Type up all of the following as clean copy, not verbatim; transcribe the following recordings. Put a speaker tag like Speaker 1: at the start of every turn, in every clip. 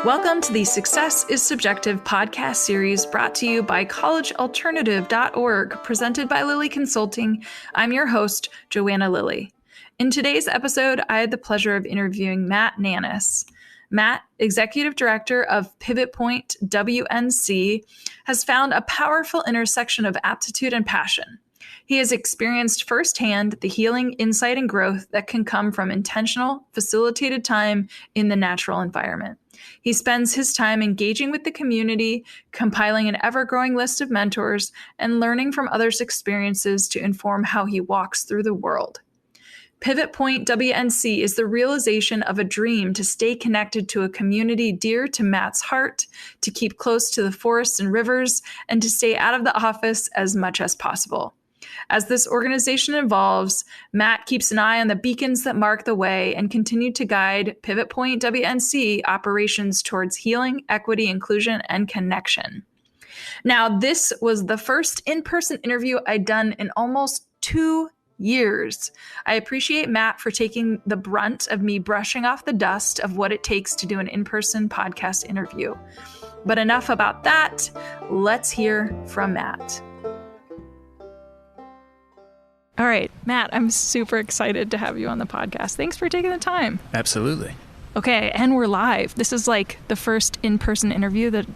Speaker 1: Welcome to the Success is Subjective podcast series brought to you by collegealternative.org, presented by Lilly Consulting. I'm your host, Joanna Lilly. In today's episode, I had the pleasure of interviewing Matt Nannis. Matt, Executive Director of PivotPoint WNC, has found a powerful intersection of aptitude and passion. He has experienced firsthand the healing, insight, and growth that can come from intentional, facilitated time in the natural environment. He spends his time engaging with the community, compiling an ever-growing list of mentors, and learning from others' experiences to inform how he walks through the world. PivotPoint WNC is the realization of a dream to stay connected to a community dear to Matt's heart, to keep close to the forests and rivers, and to stay out of the office as much as possible. As this organization evolves, Matt keeps an eye on the beacons that mark the way and continue to guide PivotPoint WNC operations towards healing, equity, inclusion, and connection. Now, this was the first in-person interview I'd done in almost 2 years. I appreciate Matt for taking the brunt of me brushing off the dust of what it takes to do an in-person podcast interview. But enough about that. Let's hear from Matt. All right, Matt, I'm super excited to have you on the podcast. Thanks for taking the time.
Speaker 2: Absolutely.
Speaker 1: Okay, and we're live. This is like the first in-person interview that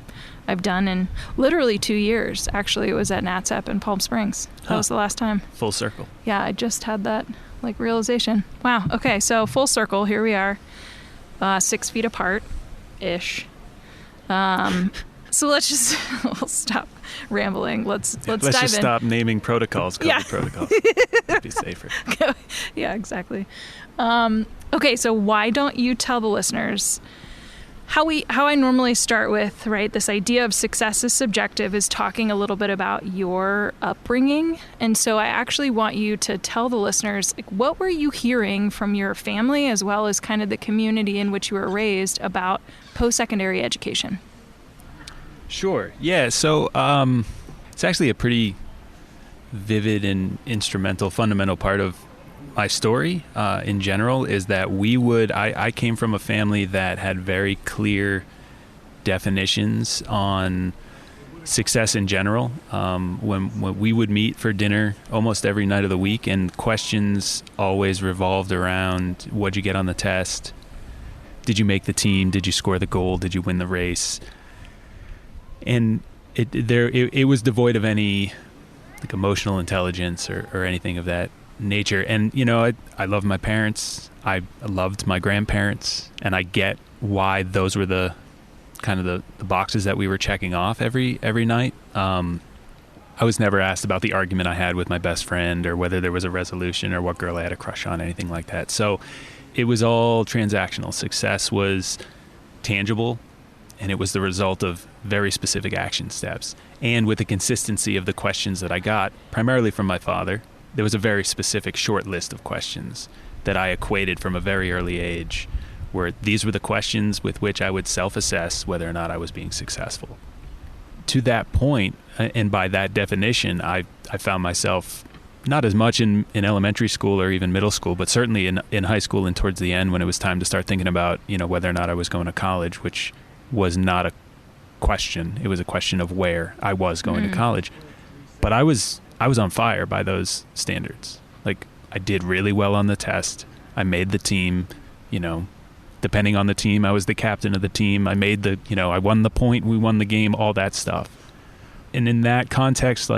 Speaker 1: I've done in literally 2 years. Actually, it was at NATSEP in Palm Springs. That was the last time.
Speaker 2: Full circle.
Speaker 1: Yeah, I just had that realization. Wow. Okay, so full circle. Here we are, 6 feet apart-ish. So let's just we'll stop rambling. Let's dive in.
Speaker 2: Let's just stop naming protocols. COVID protocols. It'd be safer.
Speaker 1: Yeah, exactly. Okay, so why don't you tell the listeners how I normally start with, right? This idea of success is subjective is talking a little bit about your upbringing. And so I actually want you to tell the listeners, what were you hearing from your family as well as kind of the community in which you were raised about post-secondary education?
Speaker 2: Sure. Yeah. So it's actually a pretty vivid and instrumental, fundamental part of my story in general is that I came from a family that had very clear definitions on success in general. When we would meet for dinner almost every night of the week, and questions always revolved around, what'd you get on the test? Did you make the team? Did you score the goal? Did you win the race? And it was devoid of any emotional intelligence or anything of that nature. And I love my parents. I loved my grandparents, and I get why those were the kind of the boxes that we were checking off every night. I was never asked about the argument I had with my best friend or whether there was a resolution or what girl I had a crush on, anything like that. So it was all transactional. Success was tangible, and it was the result of very specific action steps. And with the consistency of the questions that I got, primarily from my father, there was a very specific short list of questions that I equated from a very early age, where these were the questions with which I would self-assess whether or not I was being successful. To that point, and by that definition, I found myself not as much in elementary school or even middle school, but certainly in high school and towards the end when it was time to start thinking about, whether or not I was going to college, which was not a question. It was a question of where I was going to college. But I was on fire by those standards. I did really well on the test. I made the team, depending on the team, I was the captain of the team. I made I won the point, we won the game, all that stuff. And in that context,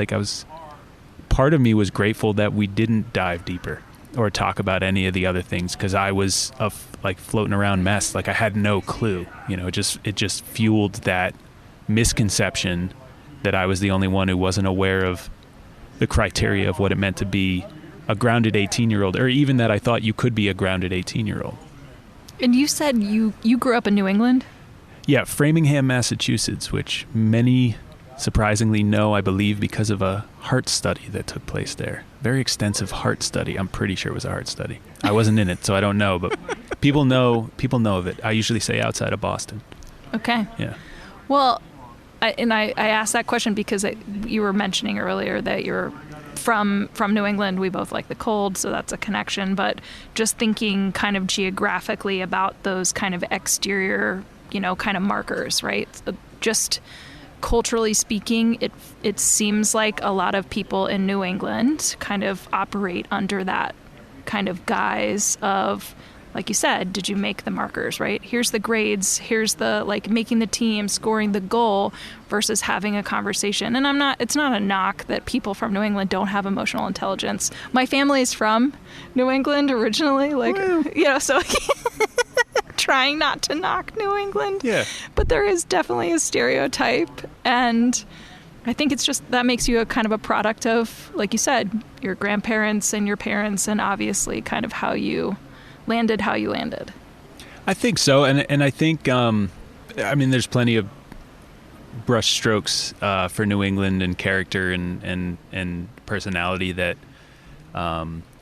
Speaker 2: part of me was grateful that we didn't dive deeper or talk about any of the other things, because I was a floating around mess. I had no clue. It just fueled that misconception that I was the only one who wasn't aware of the criteria of what it meant to be a grounded 18-year-old, or even that I thought you could be a grounded 18-year-old.
Speaker 1: And you said you grew up in New England?
Speaker 2: Yeah, Framingham, Massachusetts, which many surprisingly know, I believe, because of a heart study that took place there. Very extensive heart study. I'm pretty sure it was a heart study. I wasn't in it, so I don't know, but people know of it. I usually say outside of Boston.
Speaker 1: Okay.
Speaker 2: Yeah.
Speaker 1: Well, I asked that question because you were mentioning earlier that you're from New England. We both like the cold, so that's a connection. But just thinking kind of geographically about those kind of exterior kind of markers, right? Just culturally speaking, it seems like a lot of people in New England kind of operate under that kind of guise of, like you said, did you make the markers, right? Here's the grades, here's the making the team, scoring the goal, versus having a conversation. And it's not a knock that people from New England don't have emotional intelligence. My family is from New England originally, so trying not to knock New England.
Speaker 2: Yeah.
Speaker 1: But there is definitely a stereotype, and I think it's just that makes you a kind of a product of, like you said, your grandparents and your parents, and obviously kind of how you landed.
Speaker 2: I think so, and I think there's plenty of brush strokes for New England and character and personality that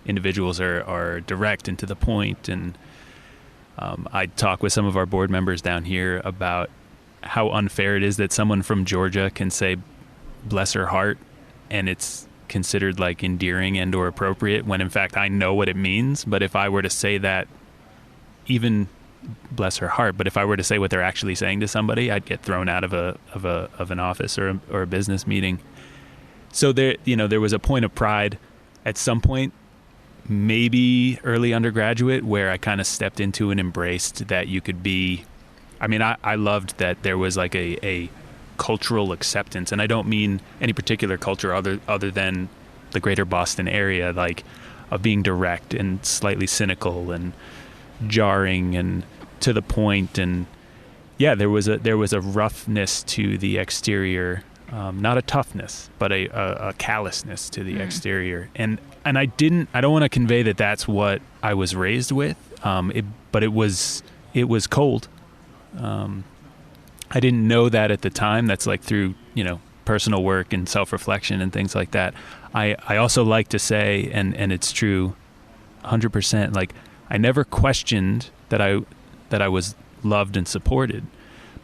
Speaker 2: individuals are direct and to the point. And I talk with some of our board members down here about how unfair it is that someone from Georgia can say bless her heart and it's considered like endearing and or appropriate, when in fact I know what it means. But if I were to say that, even bless her heart, but if I were to say what they're actually saying to somebody, I'd get thrown out of an office or a business meeting. So there was a point of pride at some point, maybe early undergraduate, where I kind of stepped into and embraced that you could be. I loved that there was like a cultural acceptance, and I don't mean any particular culture other than the greater Boston area, like of being direct and slightly cynical and jarring and to the point. And yeah, there was a roughness to the exterior, not a toughness, but a callousness to the exterior. And I don't want to convey that that's what I was raised with, but it was cold. I didn't know that at the time. That's like through, personal work and self-reflection and things like that. I also like to say, and it's true 100%, like I never questioned that I was loved and supported,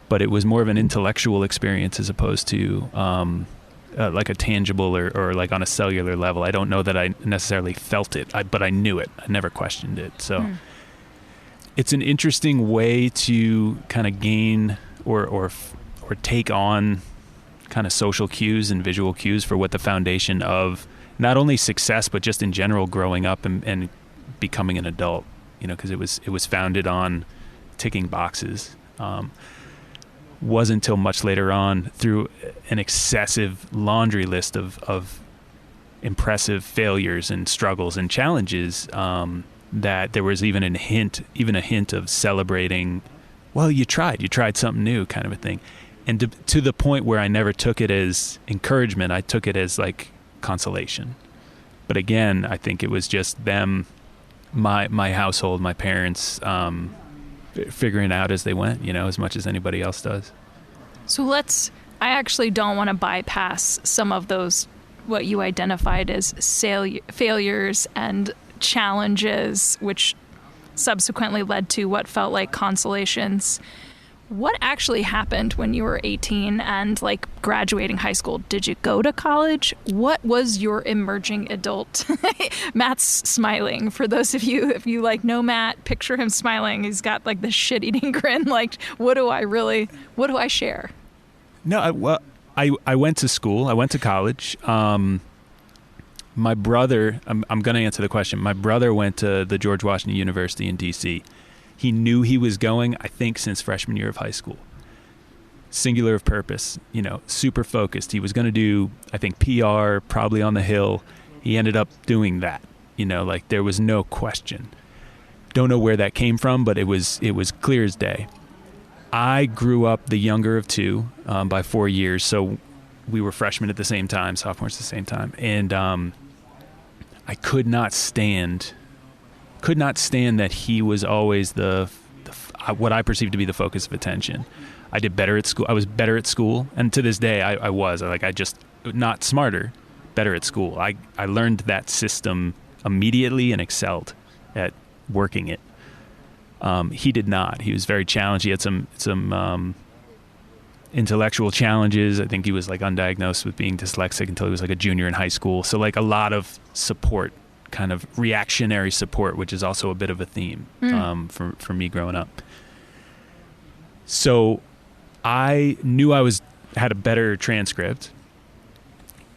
Speaker 2: but it was more of an intellectual experience as opposed to like a tangible or like on a cellular level. I don't know that I necessarily felt it, but I knew it. I never questioned it. So it's an interesting way to kind of gain or take on kind of social cues and visual cues for what the foundation of not only success, but just in general growing up and becoming an adult, because it was founded on ticking boxes. Wasn't until much later on, through an excessive laundry list of impressive failures and struggles and challenges, that there was even a hint of celebrating. Well, you tried something new, kind of a thing. And to the point where I never took it as encouragement, I took it as like consolation. But again, I think it was just them, my household, my parents, figuring it out as they went, as much as anybody else does.
Speaker 1: So I actually don't want to bypass some of those, what you identified as failures and challenges, which subsequently led to what felt like consolations. What actually happened when you were 18 and graduating high school? Did you go to college? What was your emerging adult? Matt's smiling. For those of you, if you know Matt, picture him smiling. He's got the shit-eating grin. What do I share?
Speaker 2: No, I went to school. I went to college. My brother, I'm going to answer the question. My brother went to the George Washington University in D.C. He knew he was going, I think, since freshman year of high school. Singular of purpose, super focused. He was going to do, I think, PR, probably on the Hill. He ended up doing that. There was no question. Don't know where that came from, but it was clear as day. I grew up the younger of two by 4 years, so we were freshmen at the same time, sophomores at the same time. And I could not stand that he was always the what I perceived to be the focus of attention. I did better at school. I was better at school, and to this day, I was I just not smarter, better at school. I learned that system immediately and excelled at working it. He did not. He was very challenged. He had some intellectual challenges. I think he was undiagnosed with being dyslexic until he was a junior in high school. So a lot of support, kind of reactionary support, which is also a bit of a theme for me growing up. So I knew had a better transcript,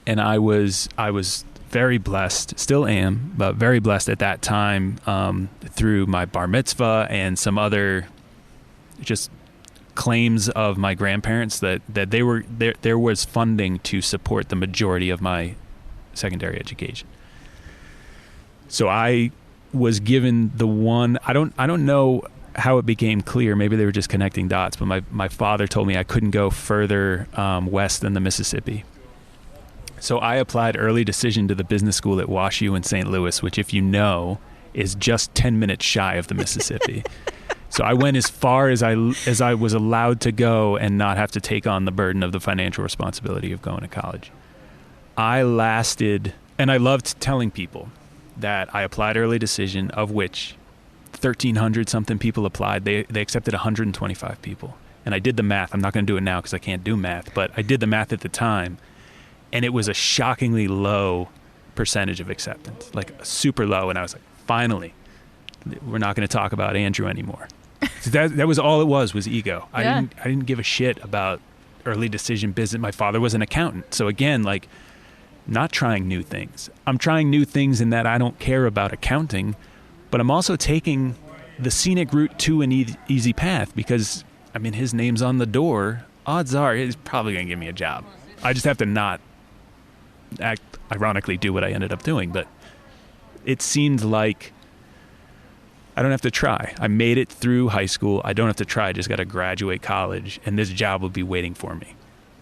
Speaker 2: and I was very blessed, still am, but very blessed at that time through my bar mitzvah and some other just claims of my grandparents that they were there was funding to support the majority of my secondary education. So I was given the one, I don't know how it became clear. Maybe they were just connecting dots, but my father told me I couldn't go further west than the Mississippi. So I applied early decision to the business school at Wash U in St. Louis, which, if you know, is just 10 minutes shy of the Mississippi. So I went as far as I was allowed to go and not have to take on the burden of the financial responsibility of going to college. I lasted, and I loved telling people that I applied early decision, of which 1,300 something people applied. They accepted 125 people. And I did the math. I'm not going to do it now because I can't do math, but I did the math at the time. And it was a shockingly low percentage of acceptance, like super low. And I was like, finally, we're not going to talk about Andrew anymore. So that was all it was ego.
Speaker 1: Yeah.
Speaker 2: I didn't give a shit about early decision business. My father was an accountant. So again, like, not trying new things. I'm trying new things in that I don't care about accounting, but I'm also taking the scenic route to an easy path because, I mean, his name's on the door. Odds are he's probably going to give me a job. I just have to not ironically do what I ended up doing. But it seemed like I don't have to try. I made it through high school. I don't have to try. I just got to graduate college, and this job will be waiting for me.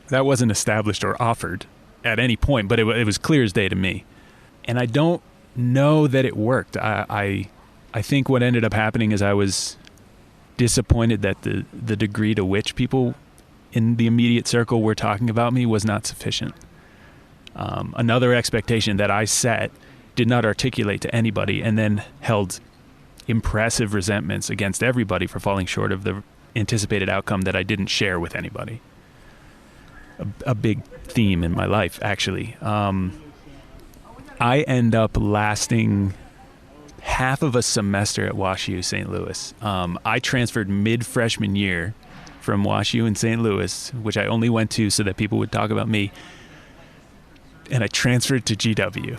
Speaker 2: That wasn't established or offered at any point, but it was clear as day to me. And I don't know that it worked. I think what ended up happening is I was disappointed that the degree to which people in the immediate circle were talking about me was not sufficient. Another expectation that I set, did not articulate to anybody, and then held impressive resentments against everybody for falling short of the anticipated outcome that I didn't share with anybody. A big theme in my life, actually. I end up lasting half of a semester at Wash U St. Louis. I transferred mid-freshman year from Wash U in St. Louis, which I only went to so that people would talk about me. And I transferred to GW,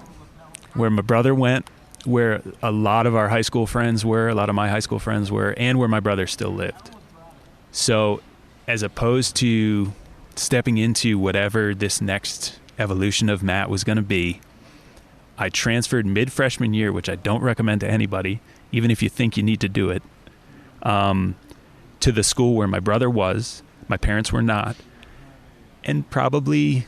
Speaker 2: where my brother went, where a lot of our high school friends were, a lot of my high school friends were, and where my brother still lived. So as opposed to stepping into whatever this next evolution of Matt was going to be, I transferred mid-freshman year, which I don't recommend to anybody, even if you think you need to do it, to the school where my brother was, my parents were not, and probably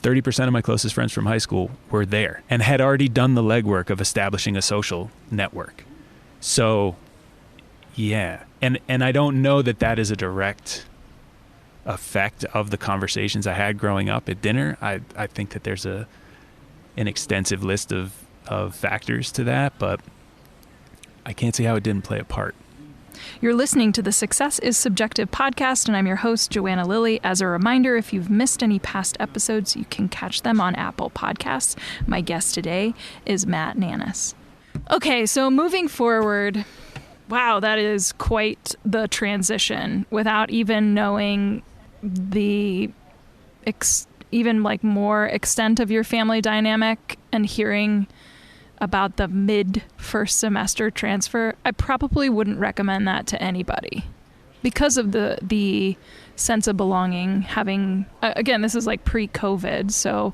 Speaker 2: 30% of my closest friends from high school were there and had already done the legwork of establishing a social network. So, yeah. And I don't know that is a direct effect of the conversations I had growing up at dinner. I think that there's an extensive list of factors to that, but I can't see how it didn't play a part.
Speaker 1: You're listening to the Success is Subjective podcast, and I'm your host, Joanna Lilly. As a reminder, if you've missed any past episodes, you can catch them on Apple Podcasts. My guest today is Matt Nannis. Okay, so moving forward, wow, that is quite the transition without even knowing the even like more extent of your family dynamic and hearing about the mid-first semester transfer. I probably wouldn't recommend that to anybody because of the sense of belonging. Having, again, this is like pre-COVID, so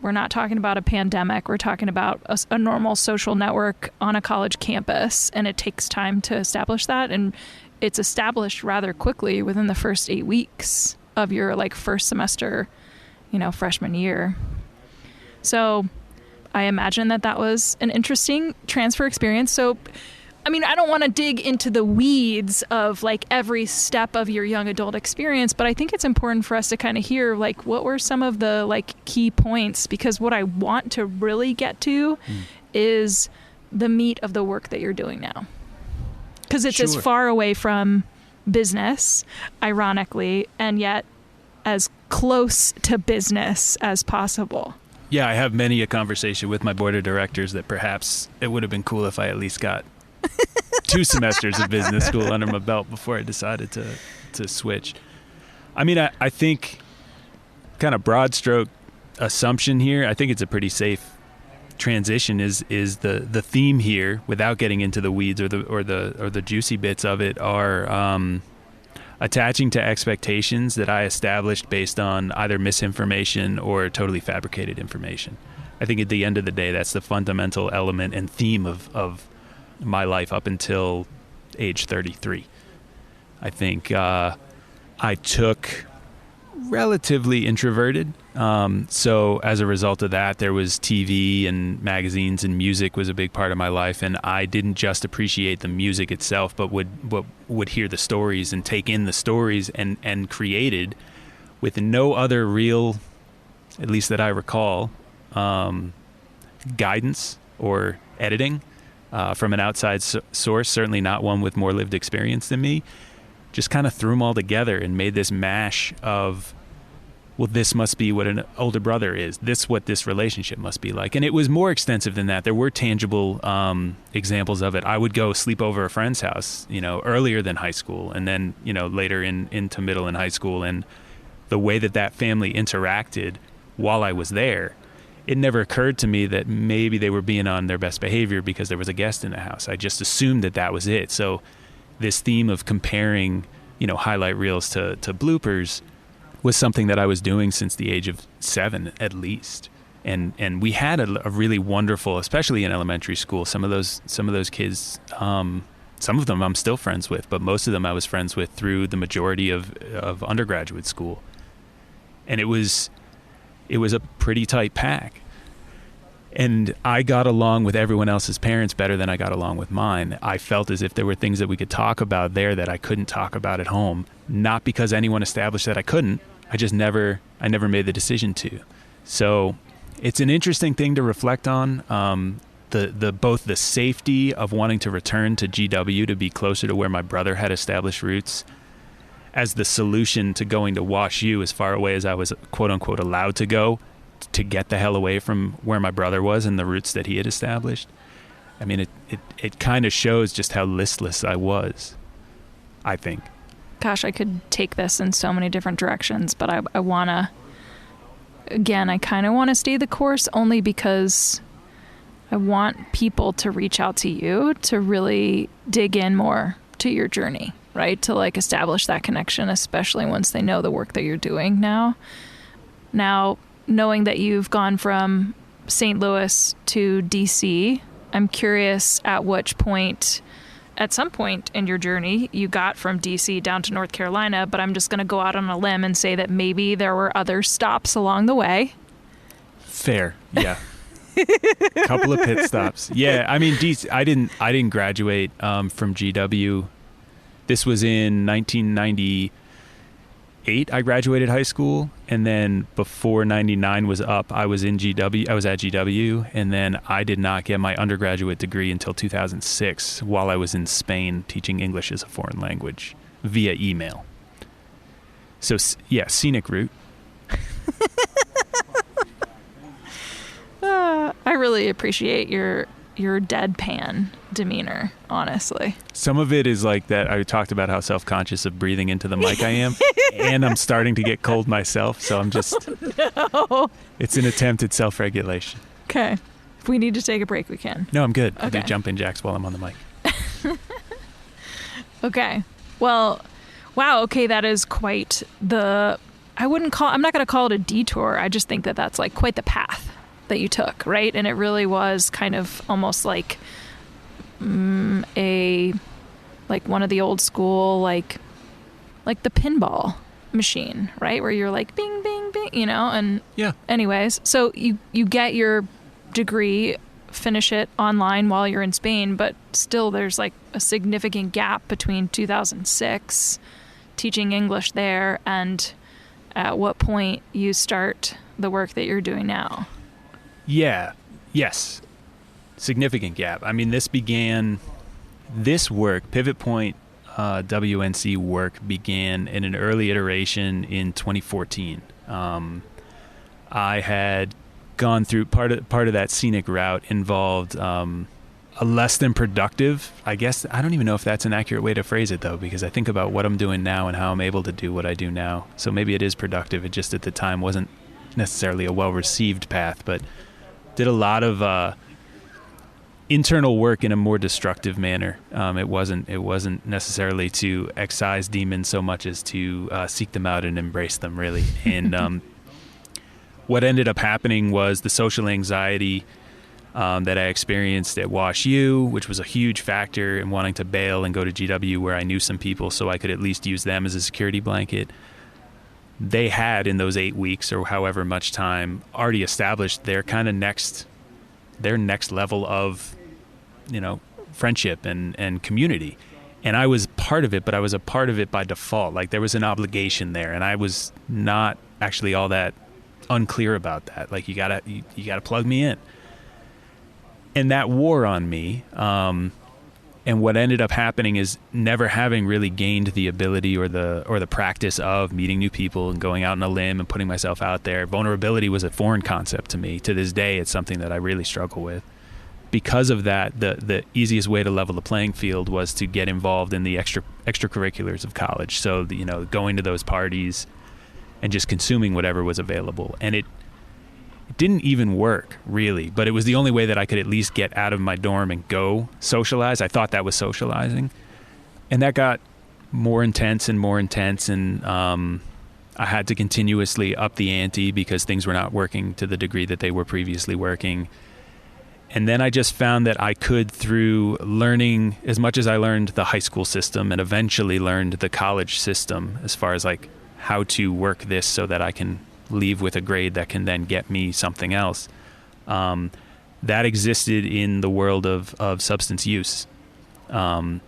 Speaker 1: we're not talking about a pandemic. We're talking about a normal social network on a college campus, and it takes time to establish that, and it's established rather quickly within the first 8 weeks of your like first semester, freshman year. So I imagine that was an interesting transfer experience. So, I mean, I don't want to dig into the weeds of like every step of your young adult experience, but I think it's important for us to kind of hear like what were some of the like key points, because what I want to really get to is the meat of the work that you're doing now. Because it's as far away from business, ironically, and yet as close to business as possible.
Speaker 2: Yeah, I have many a conversation with my board of directors that perhaps it would have been cool if I at least got 2 semesters of business school under my belt before I decided to to switch. I mean, I think kind of broad stroke assumption here, I think it's a pretty safe transition is the theme here, without getting into the weeds or the juicy bits of it, are attaching to expectations that I established based on either misinformation or totally fabricated information. I think at the end of the day, that's the fundamental element and theme of my life up until age 33. I think I took relatively introverted. So as a result of that, there was TV and magazines and music was a big part of my life. And I didn't just appreciate the music itself, but would hear the stories and take in the stories and created with no other real, at least that I recall, guidance or editing from an outside source, certainly not one with more lived experience than me. Just kind of threw them all together and made this mash of, well, this must be what an older brother is. This what this relationship must be like. And it was more extensive than that. There were tangible examples of it. I would go sleep over a friend's house, earlier than high school, and then, later into middle and high school. And the way that family interacted while I was there, it never occurred to me that maybe they were being on their best behavior because there was a guest in the house. I just assumed that was it. So this theme of comparing, highlight reels to bloopers was something that I was doing since the age of 7 at least. And we had a really wonderful, especially in elementary school, some of those kids, some of them I'm still friends with, but most of them I was friends with through the majority of undergraduate school. And it was a pretty tight pack. And I got along with everyone else's parents better than I got along with mine. I felt as if there were things that we could talk about there that I couldn't talk about at home. Not because anyone established that I couldn't. I never made the decision to. So it's an interesting thing to reflect on. Both the safety of wanting to return to GW to be closer to where my brother had established roots, as the solution to going to Wash U as far away as I was quote unquote allowed to go, to get the hell away from where my brother was and the roots that he had established. I mean, it kind of shows just how listless I was, I think.
Speaker 1: Gosh, I could take this in so many different directions, but I kind of want to stay the course only because I want people to reach out to you to really dig in more to your journey, right? To establish that connection, especially once they know the work that you're doing now. Now, knowing that you've gone from St. Louis to DC, I'm curious at some point in your journey, you got from DC down to North Carolina, but I'm just going to go out on a limb and say that maybe there were other stops along the way.
Speaker 2: Fair. Yeah. Couple of pit stops. Yeah. I mean, DC, I didn't graduate from GW. This was in 1998. I graduated high school, and then before 99 was up, I was at GW, and then I did not get my undergraduate degree until 2006 while I was in Spain teaching English as a foreign language via email. So yeah, scenic route.
Speaker 1: I really appreciate your deadpan demeanor, honestly.
Speaker 2: Some of it is like that. I talked about how self-conscious of breathing into the mic I am, and I'm starting to get cold myself, so I'm just... Oh, no. It's an attempt at self-regulation.
Speaker 1: Okay. If we need to take a break, we can.
Speaker 2: No, I'm good.
Speaker 1: Okay.
Speaker 2: I'll do jumping jacks while I'm on the mic.
Speaker 1: Okay. Well, wow, okay, that is quite the... I'm not going to call it a detour. I just think that that's quite the path that you took, right? And it really was kind of almost like one of the old school, like the pinball machine, right? Where you're bing, bing, bing, and
Speaker 2: yeah.
Speaker 1: Anyways, so you get your degree, finish it online while you're in Spain, but still there's a significant gap between 2006 teaching English there and at what point you start the work that you're doing now.
Speaker 2: Yeah. Yes. Significant gap. I mean, this work, PivotPoint WNC work, began in an early iteration in 2014. I had gone through part of that scenic route involved a a less than productive, I guess. I don't even know if that's an accurate way to phrase it, though, because I think about what I'm doing now and how I'm able to do what I do now. So maybe it is productive. It just at the time wasn't necessarily a well-received path, but did a lot of internal work in a more destructive manner. It wasn't necessarily to excise demons so much as to seek them out and embrace them, really. And what ended up happening was the social anxiety that I experienced at Wash U, which was a huge factor in wanting to bail and go to GW, where I knew some people so I could at least use them as a security blanket. They had, in those 8 weeks or however much time, already established their kind of next level of, friendship and community. And I was part of it, but I was a part of it by default. Like, there was an obligation there, and I was not actually all that unclear about that. Like, you gotta plug me in. And that wore on me. And what ended up happening is never having really gained the ability or the practice of meeting new people and going out on a limb and putting myself out there. Vulnerability was a foreign concept to me. To this day, it's something that I really struggle with. Because of that, the easiest way to level the playing field was to get involved in the extracurriculars of college. So, going to those parties and just consuming whatever was available. And it didn't even work, really, but it was the only way that I could at least get out of my dorm and go socialize. I thought that was socializing. And that got more intense, and I had to continuously up the ante because things were not working to the degree that they were previously working. And then I just found that I could, through learning as much as I learned the high school system and eventually learned the college system, as far as like how to work this so that I can leave with a grade that can then get me something else. That existed in the world of substance use. And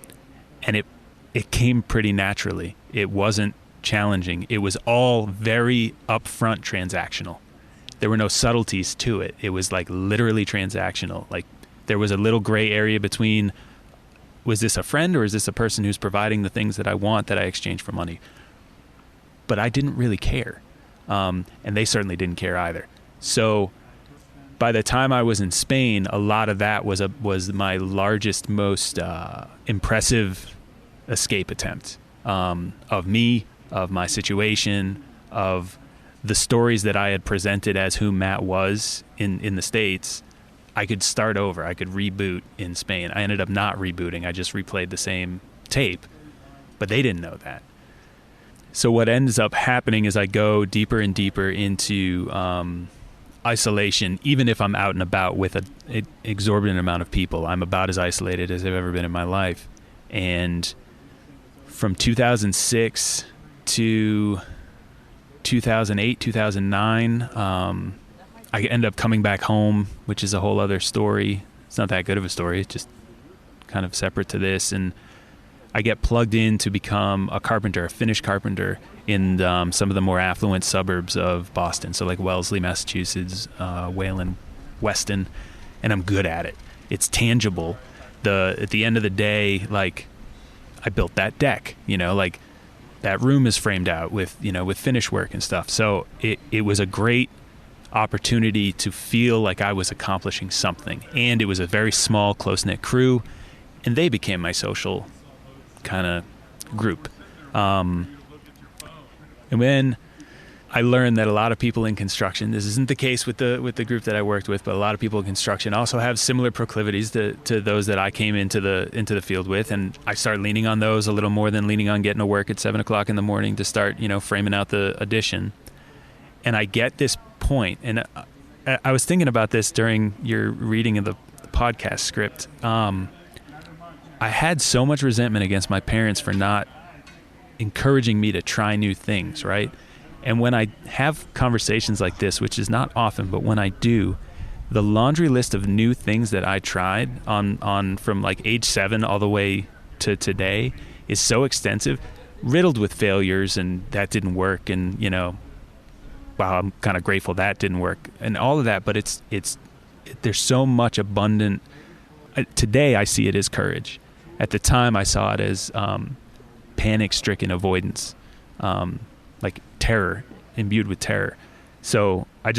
Speaker 2: it came pretty naturally. It wasn't challenging. It was all very upfront transactional. There were no subtleties to it. It was like literally transactional. Like, there was a little gray area between, was this a friend or is this a person who's providing the things that I want that I exchange for money? But I didn't really care. And they certainly didn't care either. So by the time I was in Spain, a lot of that was my largest, most impressive escape attempt of me, of my situation, of the stories that I had presented as who Matt was in the States. I could start over. I could reboot in Spain. I ended up not rebooting. I just replayed the same tape, but they didn't know that. So what ends up happening is I go deeper and deeper into isolation, even if I'm out and about with an exorbitant amount of people. I'm about as isolated as I've ever been in my life. And from 2006 to 2008, 2009, I end up coming back home, which is a whole other story. It's not that good of a story. It's just kind of separate to this. And I get plugged in to become a carpenter, a Finnish carpenter in some of the more affluent suburbs of Boston. So like Wellesley, Massachusetts, Wayland, Weston, and I'm good at it. It's tangible. At the end of the day, like, I built that deck, like that room is framed out with finish work and stuff. So it was a great opportunity to feel like I was accomplishing something. And it was a very small, close-knit crew, and they became my social kind of group. And then I learned that a lot of people in construction, this isn't the case with the group that I worked with, but a lot of people in construction also have similar proclivities to those that I came into the field with. And I started leaning on those a little more than leaning on getting to work at 7:00 in the morning to start, framing out the addition. And I get this point, and I was thinking about this during your reading of the podcast script. I had so much resentment against my parents for not encouraging me to try new things, right? And when I have conversations like this, which is not often, but when I do, the laundry list of new things that I tried on from like age 7 all the way to today is so extensive, riddled with failures, and that didn't work. And, wow, I'm kind of grateful that didn't work and all of that. But there's so much abundant. Today I see it as courage. At the time I saw it as panic-stricken avoidance. Like terror, imbued with terror. So I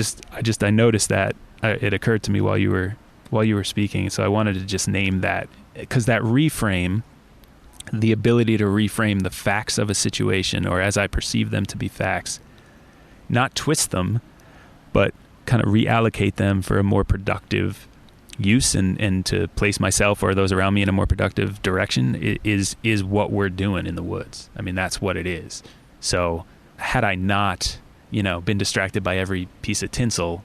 Speaker 2: noticed that it occurred to me while you while you were speaking, so I wanted to just name that, because that reframe, the ability to reframe the facts of a situation, or as I perceive them to be facts, not twist them, but kind of reallocate them for a more productive use, and to place myself or those around me in a more productive direction is what we're doing in the woods. I mean, that's what it is. So had I not, been distracted by every piece of tinsel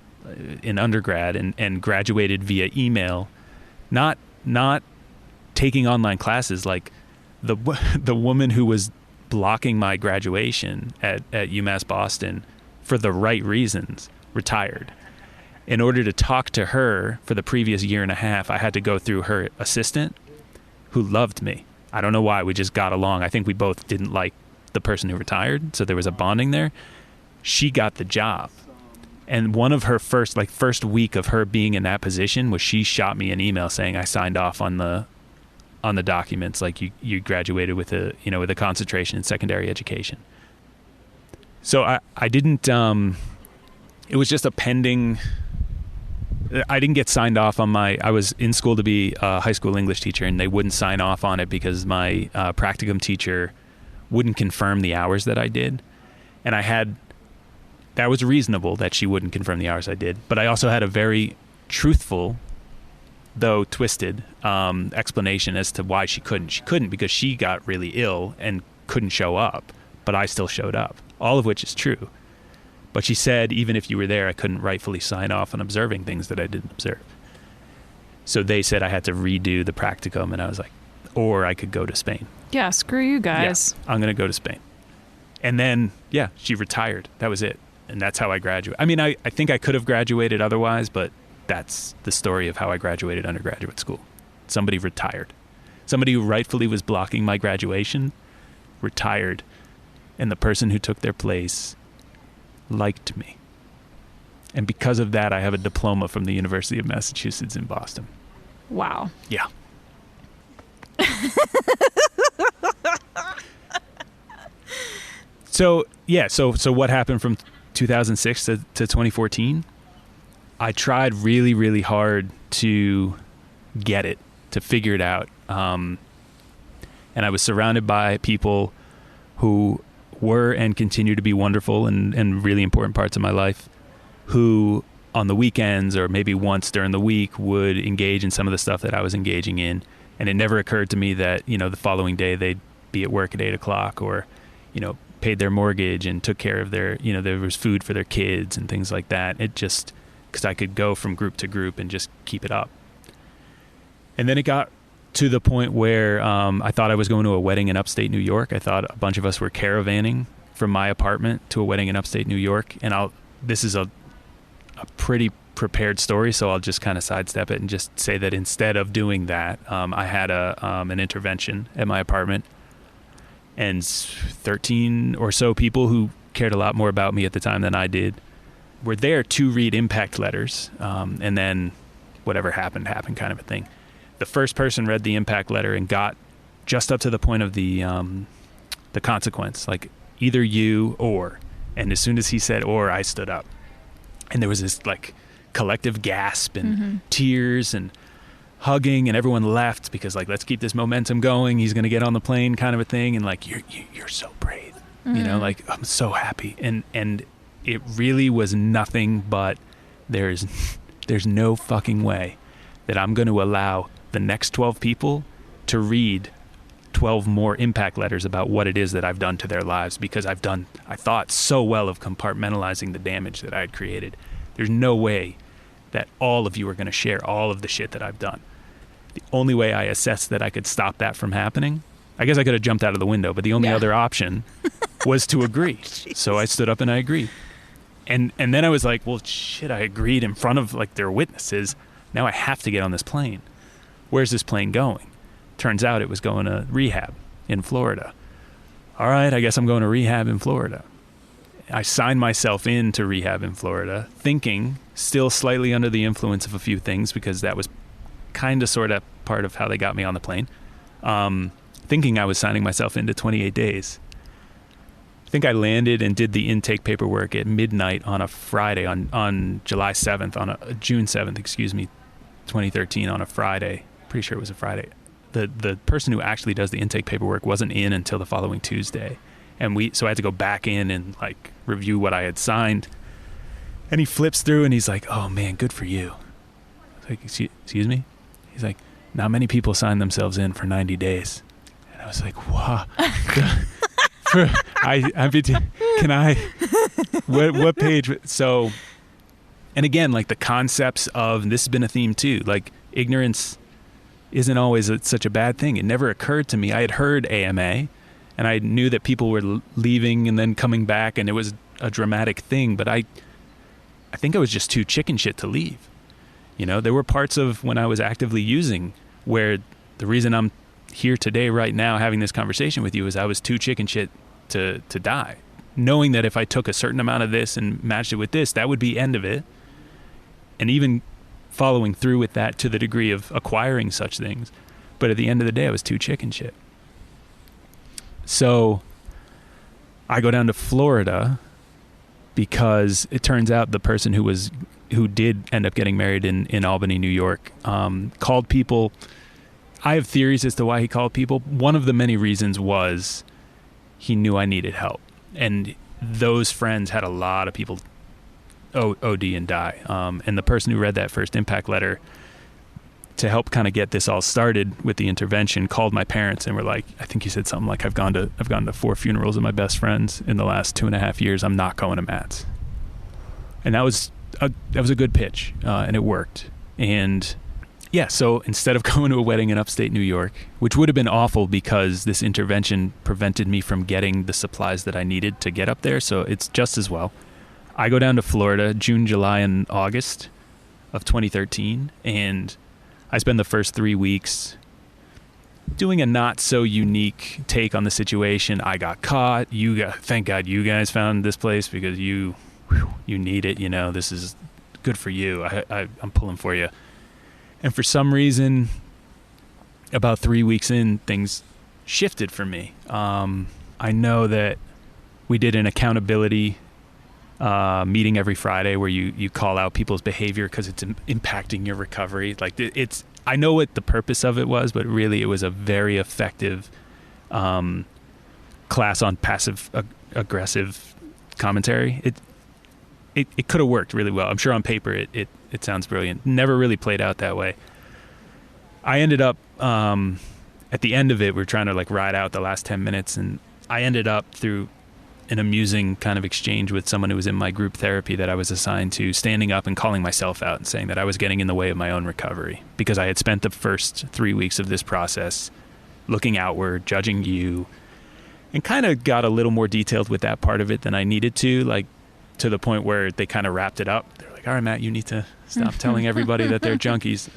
Speaker 2: in undergrad and graduated via email, not taking online classes, like the woman who was blocking my graduation at UMass Boston for the right reasons retired. In order to talk to her for the previous year and a half, I had to go through her assistant, who loved me. I don't know why. We just got along. I think we both didn't like the person who retired, so there was a bonding there. She got the job. And one of her first week of her being in that position was she shot me an email saying I signed off on the documents, like you graduated with a concentration in secondary education. So I didn't, it was just a pending, I didn't get signed off on I was in school to be a high school English teacher, and they wouldn't sign off on it because my practicum teacher wouldn't confirm the hours that I did. And that was reasonable that she wouldn't confirm the hours I did. But I also had a very truthful, though twisted, explanation as to why she couldn't. She couldn't because she got really ill and couldn't show up, but I still showed up, all of which is true. But she said, even if you were there, I couldn't rightfully sign off on observing things that I didn't observe. So they said I had to redo the practicum, and I was like, or I could go to Spain.
Speaker 1: Yeah, screw you guys.
Speaker 2: Yeah, I'm going to go to Spain. And then, she retired. That was it. And that's how I graduated. I mean, I think I could have graduated otherwise, but that's the story of how I graduated undergraduate school. Somebody retired. Somebody who rightfully was blocking my graduation retired, and the person who took their place liked me. And because of that, I have a diploma from the University of Massachusetts in Boston.
Speaker 1: Wow.
Speaker 2: Yeah. So what happened from 2006 to 2014? I tried really, really hard to get it, to figure it out. And I was surrounded by people who were and continue to be wonderful and really important parts of my life, who on the weekends or maybe once during the week would engage in some of the stuff that I was engaging in. And it never occurred to me that, the following day they'd be at work at 8 o'clock or, paid their mortgage and took care of their, there was food for their kids and things like that. It just, because I could go from group to group and just keep it up. And then it got to the point where I thought I was going to a wedding in upstate New York. I thought a bunch of us were caravanning from my apartment to a wedding in upstate New York. And this is a pretty prepared story, so I'll just kind of sidestep it and just say that instead of doing that, I had an intervention at my apartment, and 13 or so people who cared a lot more about me at the time than I did were there to read impact letters, and then whatever happened kind of a thing. The first person read the impact letter and got just up to the point of the consequence, like either you or. And as soon as he said or, I stood up. And there was this like collective gasp and tears and hugging, and everyone left because like, let's keep this momentum going. He's going to get on the plane kind of a thing. And like, you're so brave, like I'm so happy. And it really was nothing but there's no fucking way that I'm going to allow the next 12 people to read 12 more impact letters about what it is that I've done to their lives, because I thought so well of compartmentalizing the damage that I had created. There's no way that all of you are going to share all of the shit that I've done. The only way I assessed that I could stop that from happening, I guess I could have jumped out of the window, but the only other option was to agree. So I stood up and I agreed. And then I was like, well, shit, I agreed in front of like their witnesses. Now I have to get on this plane. Where's this plane going? Turns out it was going to rehab in Florida. All right, I guess I'm going to rehab in Florida. I signed myself into rehab in Florida, thinking, still slightly under the influence of a few things, because that was kind of sort of part of how they got me on the plane, thinking I was signing myself into 28 days. I think I landed and did the intake paperwork at midnight on a Friday on July 7th, June 7th, 2013 on a Friday. Pretty sure it was a Friday. The person who actually does the intake paperwork wasn't in until the following Tuesday. So I had to go back in and like review what I had signed. And he flips through and he's like, "Oh man, good for you." I was like, "Excuse me?" He's like, "Not many people sign themselves in for 90 days. And I was like, "Wow." Can I, what page? So, and again, like the concepts of, this has been a theme too, like ignorance isn't always such a bad thing. It never occurred to me. I had heard AMA and I knew that people were leaving and then coming back and it was a dramatic thing, but I think I was just too chicken shit to leave. You know, there were parts of when I was actively using where the reason I'm here today, right now, having this conversation with you is I was too chicken shit to die. Knowing that if I took a certain amount of this and matched it with this, that would be end of it. And even following through with that to the degree of acquiring such things. But at the end of the day, I was too chicken shit. So I go down to Florida because it turns out the person who did end up getting married in Albany, New York, called people. I have theories as to why he called people. One of the many reasons was he knew I needed help. And those friends had a lot of people OD and die. And the person who read that first impact letter to help kind of get this all started with the intervention called my parents and were like, I think he said something like, I've gone to 4 funerals of my best friends in the last 2.5 years. I'm not going to Matt's. And that was a good pitch. And it worked. And yeah, so instead of going to a wedding in upstate New York, which would have been awful because this intervention prevented me from getting the supplies that I needed to get up there, so it's just as well. I go down to Florida June, July, and August of 2013, and I spend the first 3 weeks doing a not so unique take on the situation. I got caught. Thank God you guys found this place because you need it. You know, this is good for you. I'm pulling for you. And for some reason, about 3 weeks in, things shifted for me. I know that we did an accountability meeting every Friday where you call out people's behavior because it's impacting your recovery. Like I know what the purpose of it was, but really it was a very effective class on passive aggressive commentary. It could have worked really well. I'm sure on paper it sounds brilliant. Never really played out that way. I ended up at the end of it, we're trying to like ride out the last 10 minutes, and I ended up through an amusing kind of exchange with someone who was in my group therapy that I was assigned to, standing up and calling myself out and saying that I was getting in the way of my own recovery because I had spent the first 3 weeks of this process looking outward, judging you, and kind of got a little more detailed with that part of it than I needed to, like to the point where they kind of wrapped it up. They're like, all right, Matt, you need to stop telling everybody that they're junkies.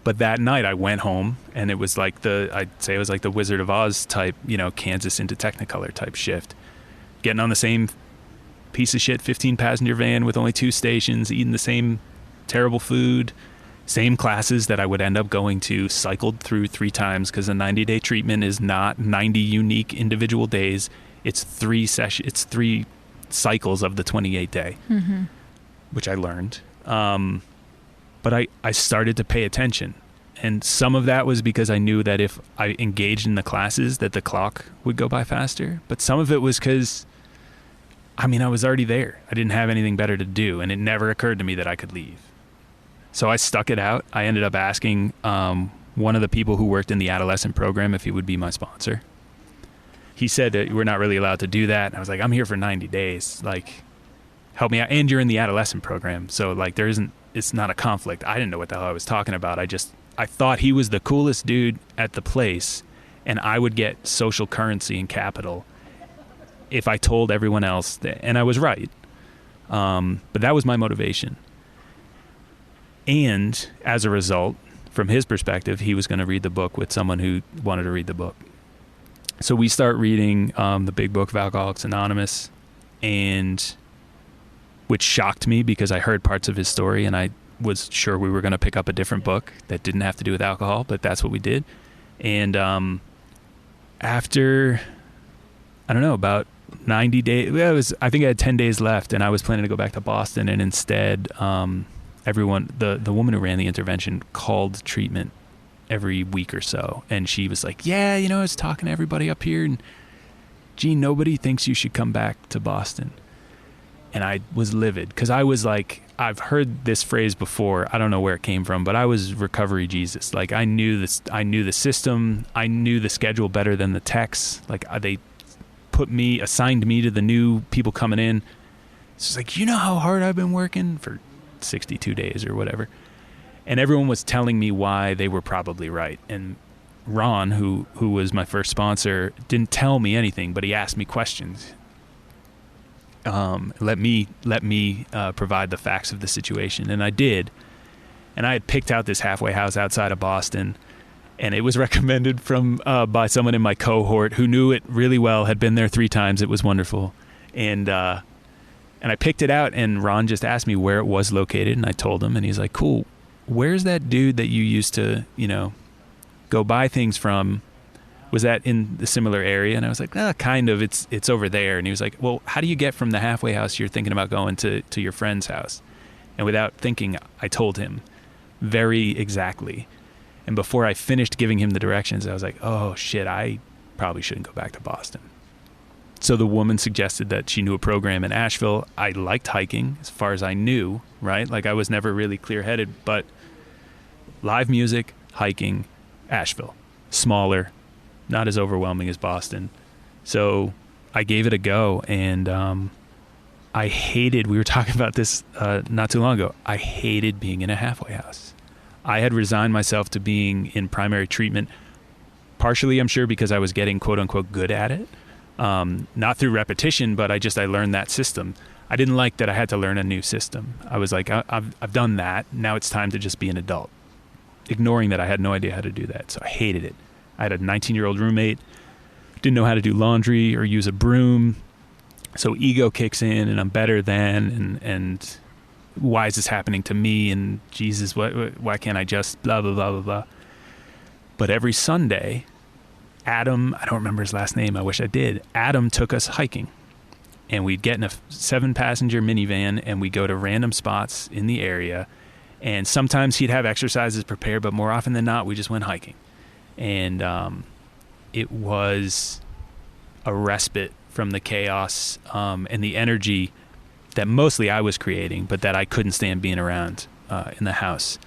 Speaker 2: But that night I went home and it was like I'd say it was like the Wizard of Oz type, you know, Kansas into Technicolor type shift. Getting on the same piece of shit 15 passenger van with only 2 stations, eating the same terrible food, same classes that I would end up going to, cycled through 3 times because a 90-day treatment is not 90 unique individual days. It's 3 cycles of the 28-day, which I learned. But I started to pay attention. And some of that was because I knew that if I engaged in the classes that the clock would go by faster. But some of it was because, I was already there. I didn't have anything better to do. And it never occurred to me that I could leave. So I stuck it out. I ended up asking one of the people who worked in the adolescent program if he would be my sponsor. He said that we're not really allowed to do that. And I was like, I'm here for 90 days. Like, help me out. And you're in the adolescent program. So like it's not a conflict. I didn't know what the hell I was talking about. I thought he was the coolest dude at the place and I would get social currency and capital if I told everyone else that, and I was right. But that was my motivation. And as a result, from his perspective, he was going to read the book with someone who wanted to read the book. So we start reading the big book of Alcoholics Anonymous, and which shocked me because I heard parts of his story and I was sure we were going to pick up a different book that didn't have to do with alcohol, but that's what we did. And after, I don't know, about 90 days, I think I had 10 days left and I was planning to go back to Boston, and instead everyone, the woman who ran the intervention called treatment every week or so. And she was like, yeah, you know, I was talking to everybody up here, and Gene, nobody thinks you should come back to Boston. And I was livid because I was like, I've heard this phrase before. I don't know where it came from, but I was recovery Jesus. Like I knew this, I knew the system. I knew the schedule better than the techs. Like they assigned me to the new people coming in. It's just like, you know how hard I've been working for 62 days or whatever. And everyone was telling me why they were probably right. And Ron, who was my first sponsor, didn't tell me anything, but he asked me questions. Let me provide the facts of the situation, and I did. And I had picked out this halfway house outside of Boston, and it was recommended by someone in my cohort who knew it really well, had been there 3 times. It was wonderful, and I picked it out. And Ron just asked me where it was located, and I told him, and he's like, "Cool. Where's that dude that you used to, go buy things from? Was that in the similar area?" And I was like, kind of. It's over there. And he was like, "Well, how do you get from the halfway house you're thinking about going to your friend's house?" And without thinking, I told him very exactly. And before I finished giving him the directions, I was like, oh shit, I probably shouldn't go back to Boston. So the woman suggested that she knew a program in Asheville. I liked hiking as far as I knew, right? Like I was never really clear-headed, but live music, hiking, Asheville, smaller, not as overwhelming as Boston. So I gave it a go, and I hated, we were talking about this not too long ago, I hated being in a halfway house. I had resigned myself to being in primary treatment, partially, I'm sure, because I was getting quote-unquote good at it. Not through repetition, but I learned that system. I didn't like that I had to learn a new system. I was like, I've done that. Now it's time to just be an adult. Ignoring that I had no idea how to do that. So I hated it. I had a 19-year-old roommate, didn't know how to do laundry or use a broom. So ego kicks in, and I'm better than, and why is this happening to me? And Jesus, why can't I just blah, blah, blah, blah, blah. But every Sunday, Adam, I don't remember his last name, I wish I did. Adam took us hiking, and we'd get in a 7-passenger minivan, and we'd go to random spots in the area. And sometimes he'd have exercises prepared, but more often than not, we just went hiking. And it was a respite from the chaos and the energy that mostly I was creating, but that I couldn't stand being around in the house.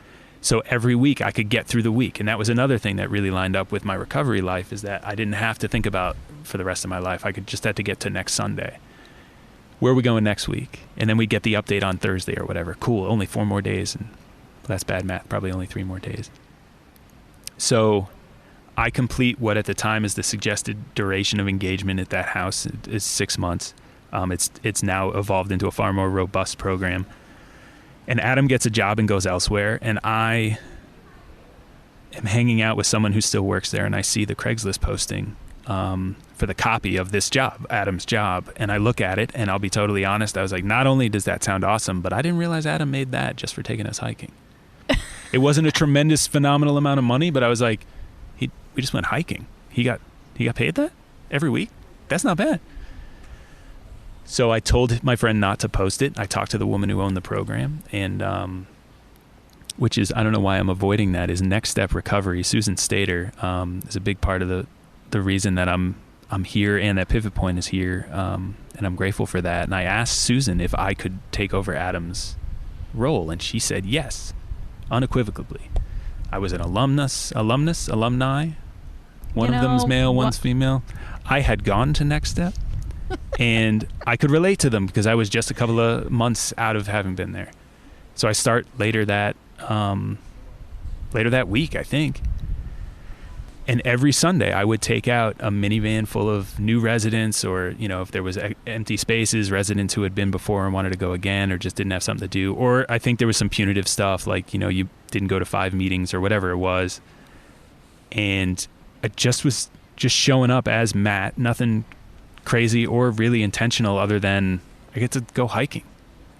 Speaker 2: So every week I could get through the week. And that was another thing that really lined up with my recovery life, is that I didn't have to think about for the rest of my life. I could just have to get to next Sunday. Where are we going next week? And then we get the update on Thursday or whatever. Cool, only 4 more days. And that's bad math, probably only 3 more days. So I complete what at the time is the suggested duration of engagement at that house is 6 months. It's now evolved into a far more robust program. And Adam gets a job and goes elsewhere, and I am hanging out with someone who still works there, and I see the Craigslist posting for the copy of this job, Adam's job, and I look at it, and I'll be totally honest, I was like, not only does that sound awesome, but I didn't realize Adam made that just for taking us hiking. It wasn't a tremendous, phenomenal amount of money, but I was like, we just went hiking. He got paid that every week? That's not bad. So I told my friend not to post it. I talked to the woman who owned the program, and which is, I don't know why I'm avoiding that, is Next Step Recovery. Susan Stater is a big part of the reason that I'm here and that PivotPoint is here, and I'm grateful for that. And I asked Susan if I could take over Adam's role, and she said yes, unequivocally. I was an alumni. One of them's male, one's female. I had gone to Next Step. And I could relate to them because I was just a couple of months out of having been there. So I start later that week, I think. And every Sunday I would take out a minivan full of new residents, or, if there was empty spaces, residents who had been before and wanted to go again, or just didn't have something to do. Or I think there was some punitive stuff, like, you didn't go to 5 meetings or whatever it was. And I was just showing up as Matt, nothing crazy or really intentional, other than I get to go hiking,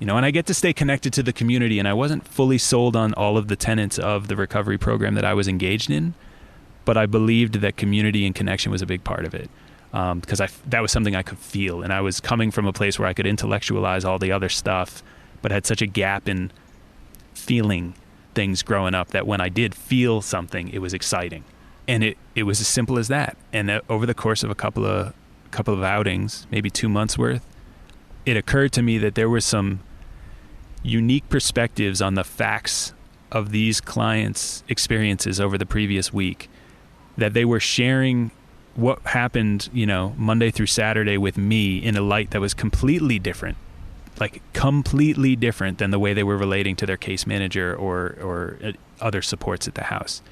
Speaker 2: and I get to stay connected to the community. And I wasn't fully sold on all of the tenets of the recovery program that I was engaged in, but I believed that community and connection was a big part of it, because that was something I could feel. And I was coming from a place where I could intellectualize all the other stuff, but had such a gap in feeling things growing up, that when I did feel something, it was exciting. And it was as simple as that. And over the course of a couple of outings, maybe 2 months worth, it occurred to me that there were some unique perspectives on the facts of these clients' experiences over the previous week, that they were sharing what happened, Monday through Saturday with me in a light that was completely different, like completely different than the way they were relating to their case manager or other supports at the house.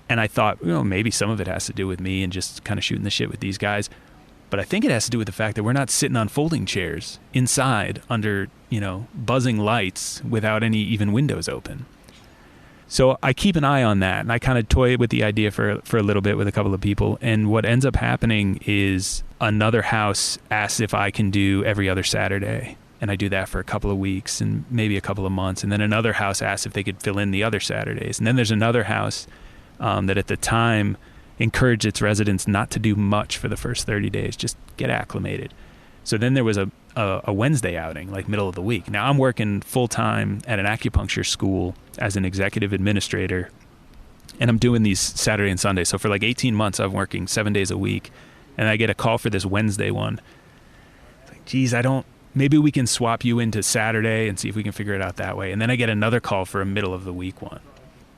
Speaker 2: And I thought, maybe some of it has to do with me and just kind of shooting the shit with these guys. But I think it has to do with the fact that we're not sitting on folding chairs inside under, buzzing lights without any even windows open. So I keep an eye on that, and I kind of toy with the idea for a little bit with a couple of people. And what ends up happening is another house asks if I can do every other Saturday. And I do that for a couple of weeks and maybe a couple of months. And then another house asks if they could fill in the other Saturdays. And then there's another house that at the time encouraged its residents not to do much for the first 30 days, just get acclimated. So then there was a Wednesday outing, like middle of the week. Now I'm working full-time at an acupuncture school as an executive administrator, and I'm doing these Saturday and Sunday. So for like 18 months, I'm working 7 days a week, and I get a call for this Wednesday one. It's like, geez, maybe we can swap you into Saturday and see if we can figure it out that way. And then I get another call for a middle of the week one.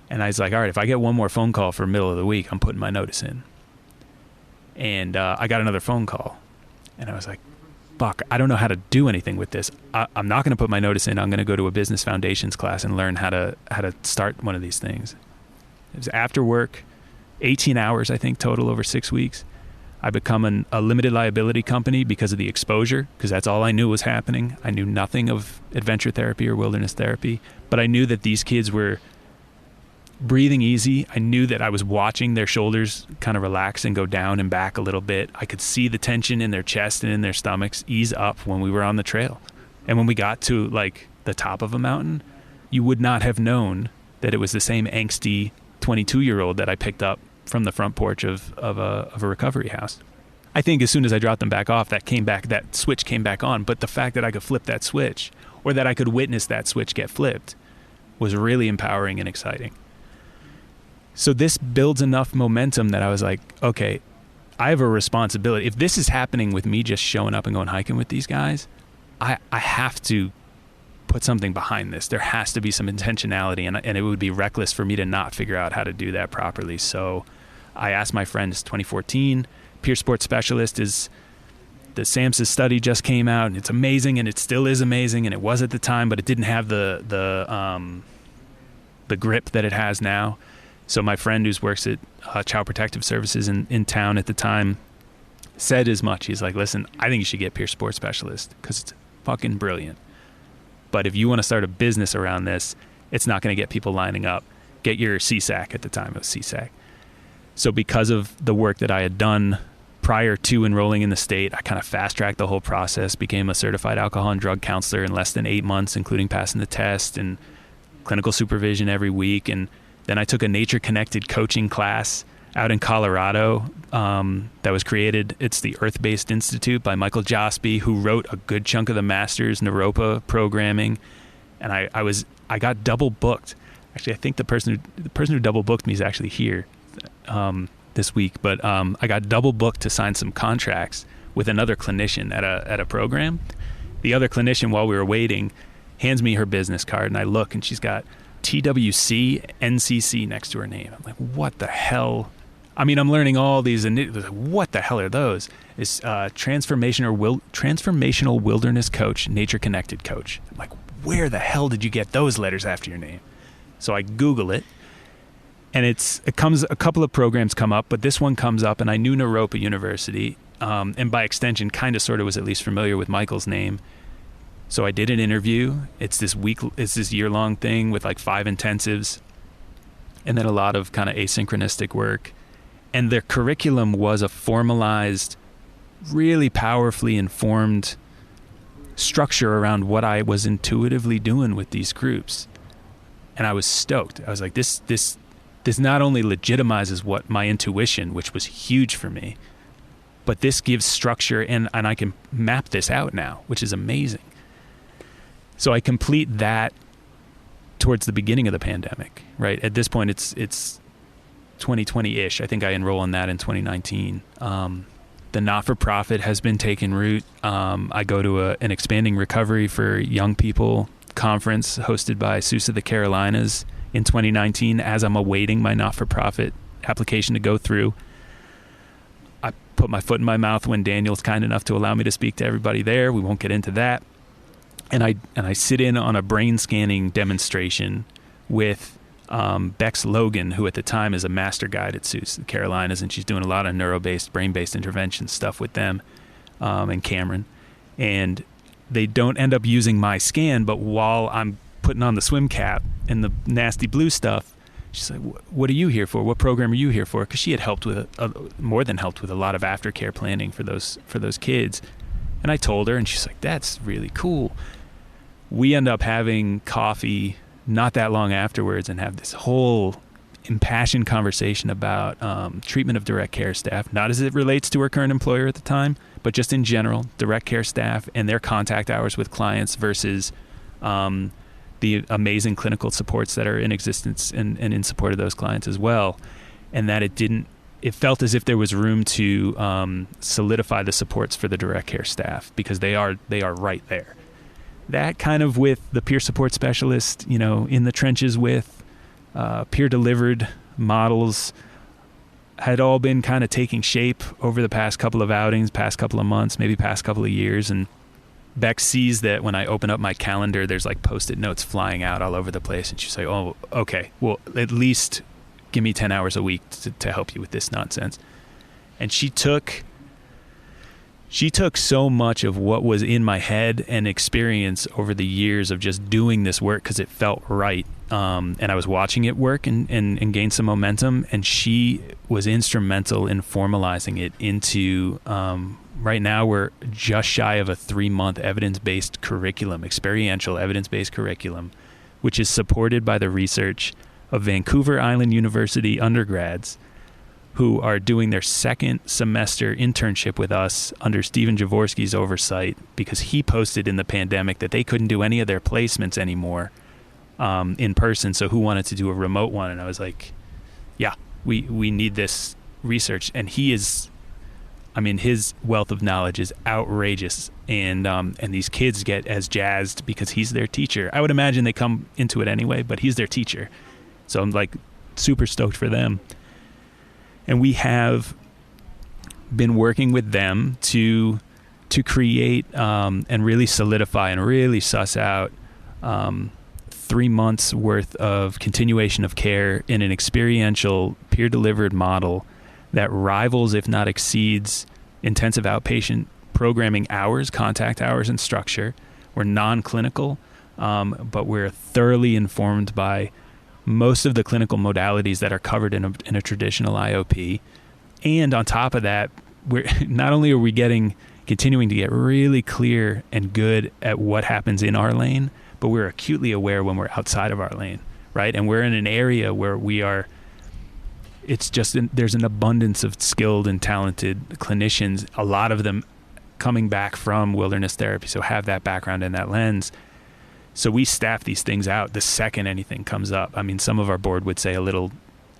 Speaker 2: And I was like, all right, if I get one more phone call for middle of the week, I'm putting my notice in. And I got another phone call. And I was like, fuck, I don't know how to do anything with this. I'm not going to put my notice in. I'm going to go to a business foundations class and learn how to start one of these things. It was after work, 18 hours, I think, total over 6 weeks. I become a limited liability company because of the exposure, because that's all I knew was happening. I knew nothing of adventure therapy or wilderness therapy, but I knew that these kids were breathing easy. I knew that I was watching their shoulders kind of relax and go down and back a little bit. I could see the tension in their chest and in their stomachs ease up when we were on the trail. And when we got to like the top of a mountain, you would not have known that it was the same angsty 22-year-old that I picked up from the front porch of a recovery house. I think as soon as I dropped them back off, that switch came back on. But the fact that I could flip that switch, or that I could witness that switch get flipped, was really empowering and exciting. So this builds enough momentum that I was like, okay, I have a responsibility. If this is happening with me just showing up and going hiking with these guys, I have to put something behind this. There has to be some intentionality, and it would be reckless for me to not figure out how to do that properly. So I asked my friends, 2014, peer sports specialist, the SAMHSA study just came out, and it's amazing, and it still is amazing, and it was at the time, but it didn't have the grip that it has now. So my friend who works at Child Protective Services in town at the time said as much. He's like, listen, I think you should get peer sports specialist because it's fucking brilliant. But if you want to start a business around this, it's not going to get people lining up. Get your CSAC. At the time, it was CSAC. So because of the work that I had done prior to enrolling in the state, I kind of fast-tracked the whole process, became a certified alcohol and drug counselor in less than 8 months, including passing the test and clinical supervision every week. And then I took a nature-connected coaching class out in Colorado that was created. It's the Earth-Based Institute by Michael Jospe, who wrote a good chunk of the master's Naropa programming. And I got double booked. Actually, I think the person who double booked me is actually here this week. But I got double booked to sign some contracts with another clinician at a program. The other clinician, while we were waiting, hands me her business card, and I look, and she's got TWC NCC next to her name. I'm like, what the hell? I mean, I'm learning all these, and what the hell are those? It's transformational wilderness coach, nature connected coach. I'm like, where the hell did you get those letters after your name? So I Google it, and a couple of programs come up, but this one comes up, and I knew Naropa University, and by extension, kind of sort of was at least familiar with Michael's name. So I did an interview. It's this year-long thing with like 5 intensives and then a lot of kind of asynchronistic work. And their curriculum was a formalized, really powerfully informed structure around what I was intuitively doing with these groups. And I was stoked. I was like, this not only legitimizes what my intuition, which was huge for me, but this gives structure, and I can map this out now, which is amazing. So I complete that towards the beginning of the pandemic, right? At this point, it's 2020-ish. I think I enroll in that in 2019. The not-for-profit has been taking root. I go to an expanding recovery for young people conference hosted by SUSE of the Carolinas in 2019 as I'm awaiting my not-for-profit application to go through. I put my foot in my mouth when Daniel's kind enough to allow me to speak to everybody there. We won't get into that. And I sit in on a brain scanning demonstration with Bex Logan, who at the time is a master guide at SUSE the Carolinas, and she's doing a lot of neuro-based, brain-based intervention stuff with them, and Cameron. And they don't end up using my scan, but while I'm putting on the swim cap and the nasty blue stuff, she's like, "What are you here for? What program are you here for?" Because she had helped with more than helped with a lot of aftercare planning for those kids. And I told her, and she's like, "That's really cool." We end up having coffee not that long afterwards and have this whole impassioned conversation about treatment of direct care staff, not as it relates to her current employer at the time, but just in general, direct care staff and their contact hours with clients versus the amazing clinical supports that are in existence and in support of those clients as well. And that it felt as if there was room to solidify the supports for the direct care staff because they are right there. That kind of with the peer support specialist, in the trenches with peer-delivered models had all been kind of taking shape over the past couple of outings, past couple of months, maybe past couple of years. And Beck sees that when I open up my calendar, there's like Post-it notes flying out all over the place. And she's like, "Oh, okay, well, at least give me 10 hours a week to help you with this nonsense." And she took so much of what was in my head and experience over the years of just doing this work because it felt right. And I was watching it work and gain some momentum. And she was instrumental in formalizing it into, right now we're just shy of a 3-month evidence-based curriculum, experiential evidence-based curriculum, which is supported by the research of Vancouver Island University undergrads who are doing their second semester internship with us under Stephen Jaworski's oversight because he posted in the pandemic that they couldn't do any of their placements anymore in person. So who wanted to do a remote one? And I was like, yeah, we need this research. And his wealth of knowledge is outrageous. And these kids get as jazzed because he's their teacher. I would imagine they come into it anyway, but he's their teacher. So I'm like super stoked for them. And we have been working with them to create and really solidify and really suss out 3 months worth of continuation of care in an experiential peer-delivered model that rivals, if not exceeds, intensive outpatient programming hours, contact hours, and structure. We're non-clinical, but we're thoroughly informed by most of the clinical modalities that are covered in a traditional IOP. And on top of that, we're not only are we continuing to get really clear and good at what happens in our lane, but we're acutely aware when we're outside of our lane, right? And we're in an area where there's an abundance of skilled and talented clinicians, a lot of them coming back from wilderness therapy, so have that background and that lens. So we staff these things out the second anything comes up. I mean, some of our board would say a little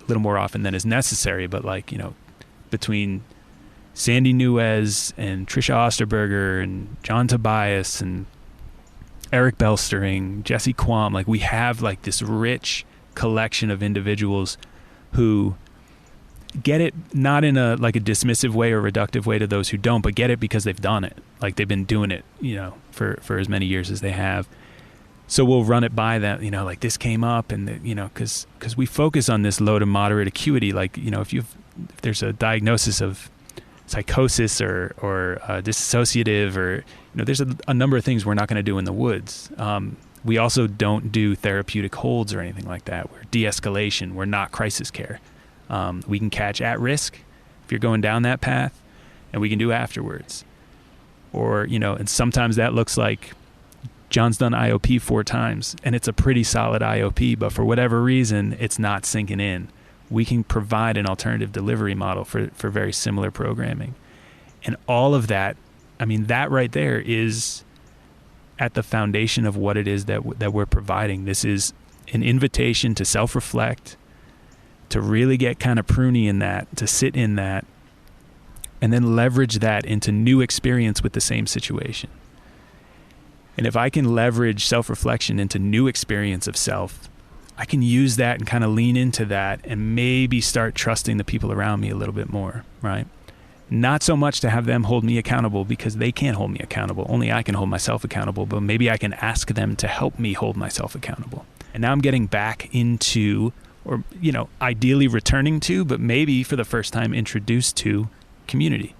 Speaker 2: more often than is necessary, but between Sandy Nuez and Trisha Osterberger and John Tobias and Eric Belstering, Jesse Quam, we have this rich collection of individuals who get it not in a dismissive way or reductive way to those who don't, but get it because they've done it. They've been doing it, for as many years as they have. So we'll run it by them, this came up and, because we focus on this low to moderate acuity, if there's a diagnosis of psychosis or dissociative or, there's a number of things we're not going to do in the woods. We also don't do therapeutic holds or anything like that. We're de-escalation. We're not crisis care. We can catch at risk if you're going down that path, and we can do afterwards. Or, and sometimes that looks like John's done IOP 4 times, and it's a pretty solid IOP, but for whatever reason, it's not sinking in. We can provide an alternative delivery model for very similar programming. And all of that, that right there is at the foundation of what it is that we're providing. This is an invitation to self-reflect, to really get kind of pruny in that, to sit in that, and then leverage that into new experience with the same situation. And if I can leverage self-reflection into new experience of self, I can use that and kind of lean into that and maybe start trusting the people around me a little bit more, right? Not so much to have them hold me accountable, because they can't hold me accountable. Only I can hold myself accountable, but maybe I can ask them to help me hold myself accountable. And now I'm getting back into, or, ideally returning to, but maybe for the first time introduced to, community,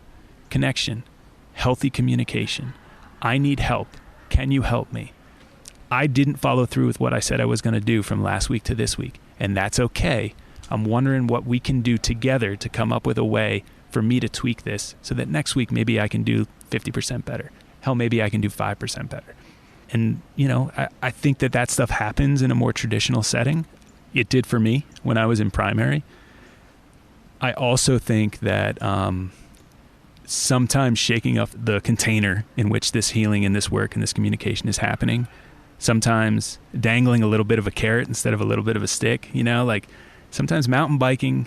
Speaker 2: connection, healthy communication. I need help. Can you help me? I didn't follow through with what I said I was going to do from last week to this week, and that's okay. I'm wondering what we can do together to come up with a way for me to tweak this so that next week maybe I can do 50% better. Hell, maybe I can do 5% better. And, I think that stuff happens in a more traditional setting. It did for me when I was in primary. I also think that sometimes shaking up the container in which this healing and this work and this communication is happening, sometimes dangling a little bit of a carrot instead of a little bit of a stick, like sometimes mountain biking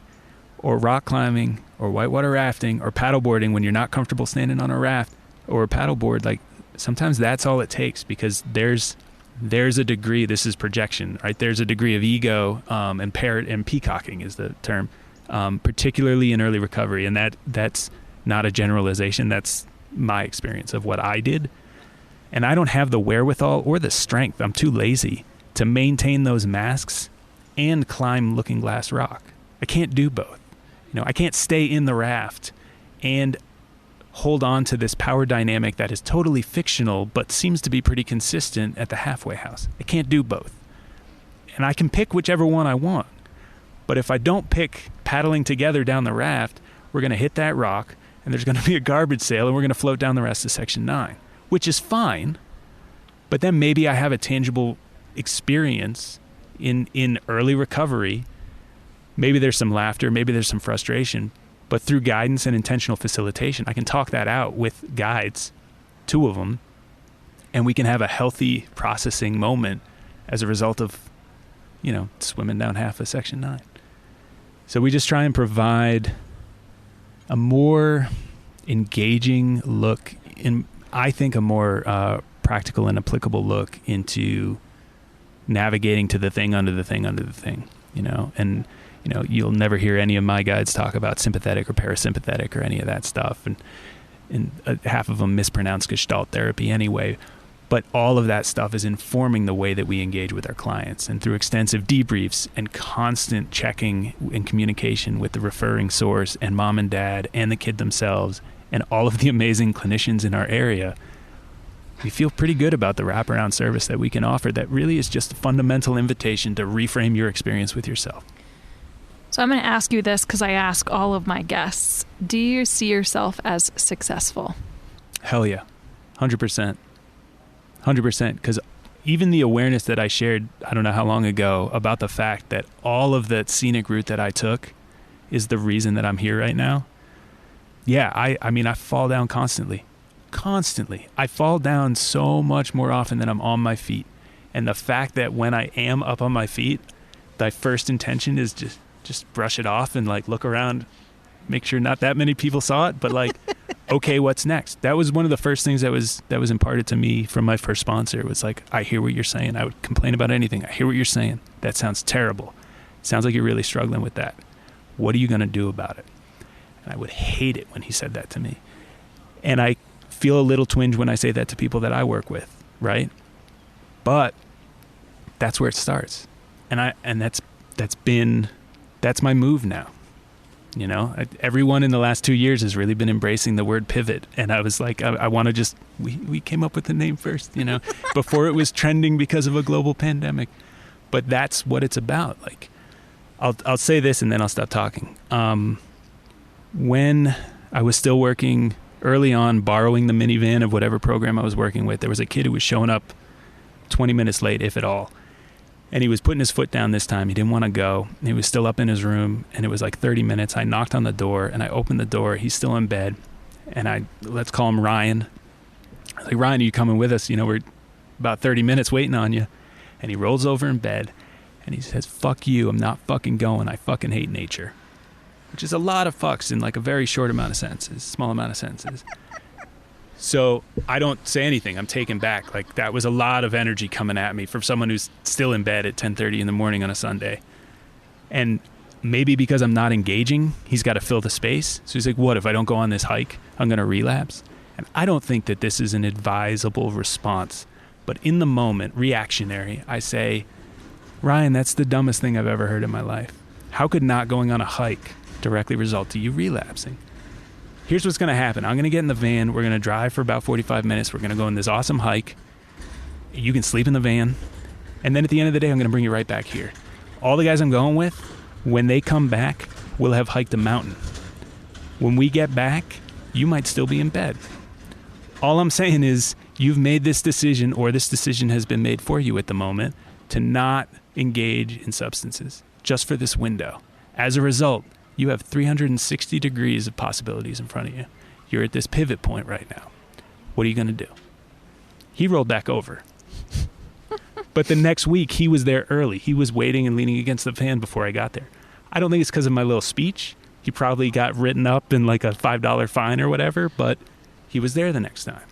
Speaker 2: or rock climbing or whitewater rafting or paddleboarding when you're not comfortable standing on a raft or a paddleboard, like sometimes that's all it takes, because there's a degree, this is projection, right? There's a degree of ego and peacocking is the term, particularly in early recovery. And that's not a generalization. That's my experience of what I did. And I don't have the wherewithal or the strength. I'm too lazy to maintain those masks and climb Looking Glass Rock. I can't do both. I can't stay in the raft and hold on to this power dynamic that is totally fictional but seems to be pretty consistent at the halfway house. I can't do both. And I can pick whichever one I want. But if I don't pick paddling together down the raft, we're going to hit that rock and there's going to be a garbage sale and we're going to float down the rest of Section 9, which is fine. But then maybe I have a tangible experience in early recovery. Maybe there's some laughter, maybe there's some frustration, but through guidance and intentional facilitation, I can talk that out with guides, 2 of them, and we can have a healthy processing moment as a result of, swimming down half of Section 9. So we just try and provide a more engaging look, I think a more practical and applicable look into navigating to the thing under the thing under the thing, and you'll never hear any of my guides talk about sympathetic or parasympathetic or any of that stuff. And half of them mispronounce Gestalt therapy anyway. But all of that stuff is informing the way that we engage with our clients. And through extensive debriefs and constant checking and communication with the referring source and mom and dad and the kid themselves and all of the amazing clinicians in our area, we feel pretty good about the wraparound service that we can offer that really is just a fundamental invitation to reframe your experience with yourself.
Speaker 1: So I'm going to ask you this because I ask all of my guests. Do you see yourself as successful?
Speaker 2: Hell yeah. 100%. 100%. Because even the awareness that I shared, I don't know how long ago, about the fact that all of that scenic route that I took is the reason that I'm here right now. Yeah, I mean, I fall down constantly. I fall down so much more often than I'm on my feet. And the fact that when I am up on my feet, my first intention is just brush it off and look around, make sure not that many people saw it, but okay, what's next? That was one of the first things that was imparted to me from my first sponsor. It was I hear what you're saying. I would complain about anything. I hear what you're saying. That sounds terrible. It sounds like you're really struggling with that. What are you going to do about it? And I would hate it when he said that to me. And I feel a little twinge when I say that to people that I work with, right? But that's where it starts. And that's my move now. Everyone in the last 2 years has really been embracing the word pivot. And I was I want to we came up with the name first, before it was trending because of a global pandemic. But that's what it's about. I'll say this and then I'll stop talking. When I was still working early on, borrowing the minivan of whatever program I was working with, there was a kid who was showing up 20 minutes late, if at all. And he was putting his foot down this time. He didn't want to go. He was still up in his room, and it was 30 minutes. I knocked on the door, and I opened the door. He's still in bed, and let's call him Ryan. I was like, Ryan, are you coming with us? We're about 30 minutes waiting on you. And he rolls over in bed, And he says, fuck you, I'm not fucking going, I fucking hate nature. Which is a lot of fucks in like a very short amount of sentences, small amount of sentences. So I don't say anything, I'm taken back. Like that was a lot of energy coming at me from someone who's still in bed at 10:30 in the morning on a Sunday. And maybe because I'm not engaging, he's got to fill the space. So he's like, what, if I don't go on this hike, I'm going to relapse? And I don't think that this is an advisable response. But in the moment, reactionary, I say, Ryan, that's the dumbest thing I've ever heard in my life. How could not going on a hike directly result to you relapsing? Here's what's going to happen. I'm going to get in the van. We're going to drive for about 45 minutes. We're going to go on this awesome hike. You can sleep in the van. And then at the end of the day, I'm going to bring you right back here. All the guys I'm going with, when they come back, we'll have hiked a mountain. When we get back, you might still be in bed. All I'm saying is you've made this decision, or this decision has been made for you at the moment, to not engage in substances just for this window. As a result, you have 360 degrees of possibilities in front of you. You're at this pivot point right now. What are you going to do? He rolled back over. But the next week, he was there early. He was waiting and leaning against the fan before I got there. I don't think it's because of my little speech. He probably got written up in like a $5 fine or whatever, but he was there the next time.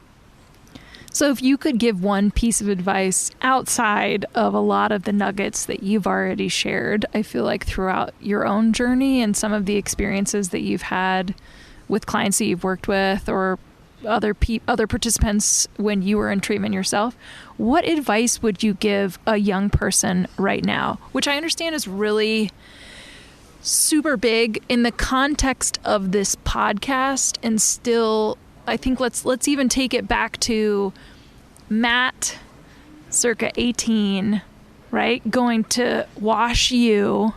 Speaker 1: So if you could give one piece of advice outside of a lot of the nuggets that you've already shared, I feel like throughout your own journey and some of the experiences that you've had with clients that you've worked with or other participants when you were in treatment yourself, what advice would you give a young person right now? Which I understand is really super big in the context of this podcast, and still, I think let's even take it back to Matt, circa 18, right? Going to Wash U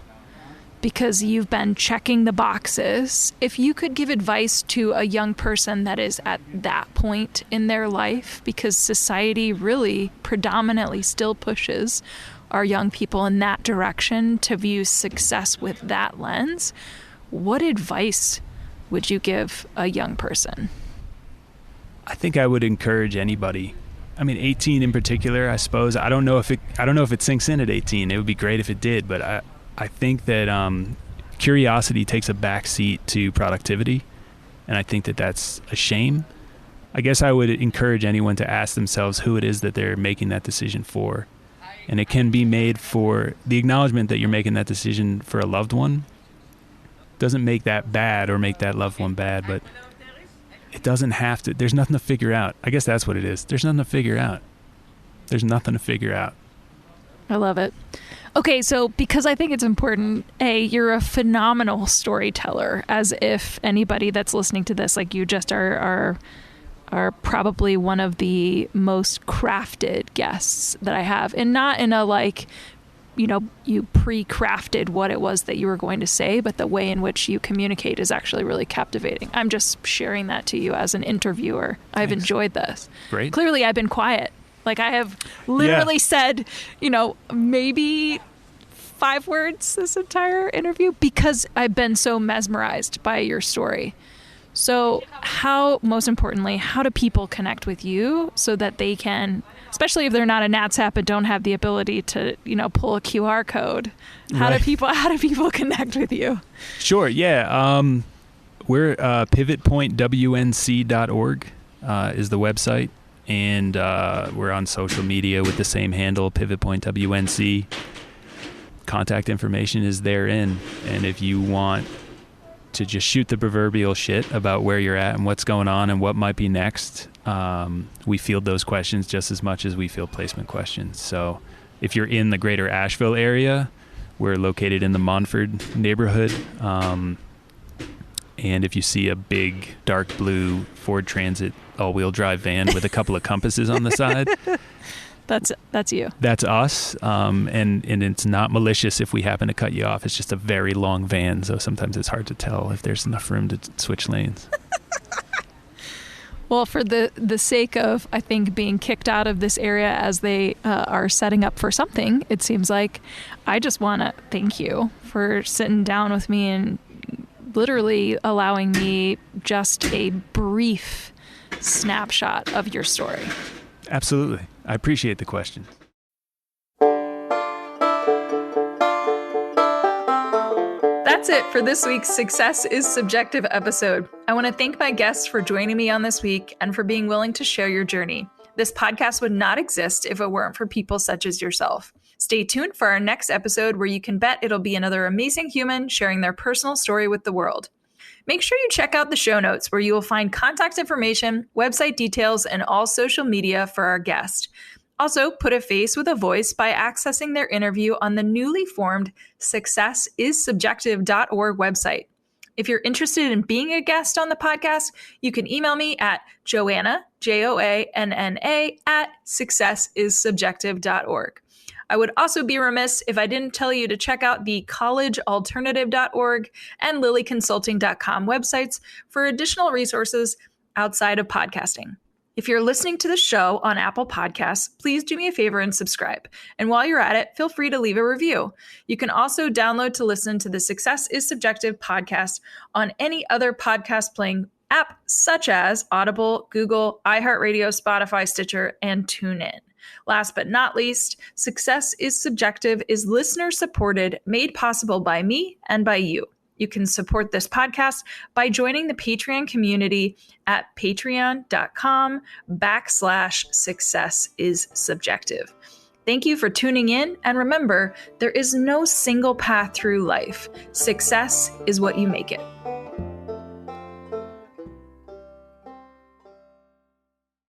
Speaker 1: because you've been checking the boxes. If you could give advice to a young person that is at that point in their life, because society really predominantly still pushes our young people in that direction to view success with that lens, what advice would you give a young person?
Speaker 2: I think I would encourage anybody. I mean, 18 in particular, I suppose. I don't know if it sinks in at 18. It would be great if it did, but I think that curiosity takes a back seat to productivity, and I think that that's a shame. I guess I would encourage anyone to ask themselves who it is that they're making that decision for. And it can be made for the acknowledgement that you're making that decision for a loved one. Doesn't make that bad or make that loved one bad, but it doesn't have to. There's nothing to figure out. I guess that's what it is. There's nothing to figure out. There's nothing to figure out.
Speaker 1: I love it. Okay, so because I think it's important, you're a phenomenal storyteller, as if anybody that's listening to this, like you just are probably one of the most crafted guests that I have. And not in a like, you pre-crafted what it was that you were going to say, but the way in which you communicate is actually really captivating. I'm just sharing that to you as an interviewer. I've enjoyed this.
Speaker 2: Great.
Speaker 1: Clearly, I've been quiet. Like I have literally said, maybe 5 words this entire interview because I've been so mesmerized by your story. So most importantly, how do people connect with you so that they can, especially if they're not a NatSap and don't have the ability to, pull a QR code, how do people connect with you?
Speaker 2: Sure. Yeah. We're PivotPointWNC.org is the website. And we're on social media with the same handle, PivotPointWNC. Contact information is therein. And if you want to just shoot the proverbial shit about where you're at and what's going on and what might be next, we field those questions just as much as we field placement questions. So if you're in the greater Asheville area, we're located in the Montford neighborhood. And if you see a big dark blue Ford Transit all-wheel drive van with a couple of compasses on the side,
Speaker 1: that's you.
Speaker 2: That's us. And it's not malicious if we happen to cut you off. It's just a very long van, so sometimes it's hard to tell if there's enough room to switch lanes.
Speaker 1: Well, for the sake of, I think, being kicked out of this area as they are setting up for something, it seems like, I just want to thank you for sitting down with me and literally allowing me just a brief snapshot of your story.
Speaker 2: Absolutely. I appreciate the question.
Speaker 1: that's it for this week's Success is Subjective episode. I want to thank my guests for joining me on this week and for being willing to share your journey. This podcast would not exist if it weren't for people such as yourself. Stay tuned for our next episode where you can bet it'll be another amazing human sharing their personal story with the world. Make sure you check out the show notes where you will find contact information, website details, and all social media for our guest. Also, put a face with a voice by accessing their interview on the newly formed successissubjective.org website. If you're interested in being a guest on the podcast, you can email me at Joanna, Joanna, at successissubjective.org. I would also be remiss if I didn't tell you to check out the collegealternative.org and lilyconsulting.com websites for additional resources outside of podcasting. If you're listening to the show on Apple Podcasts, please do me a favor and subscribe. And while you're at it, feel free to leave a review. You can also download to listen to the Success is Subjective podcast on any other podcast playing app such as Audible, Google, iHeartRadio, Spotify, Stitcher, and TuneIn. Last but not least, Success is Subjective is listener supported, made possible by me and by you. You can support this podcast by joining the Patreon community at patreon.com/successissubjective. Thank you for tuning in. And remember, there is no single path through life. Success is what you make it.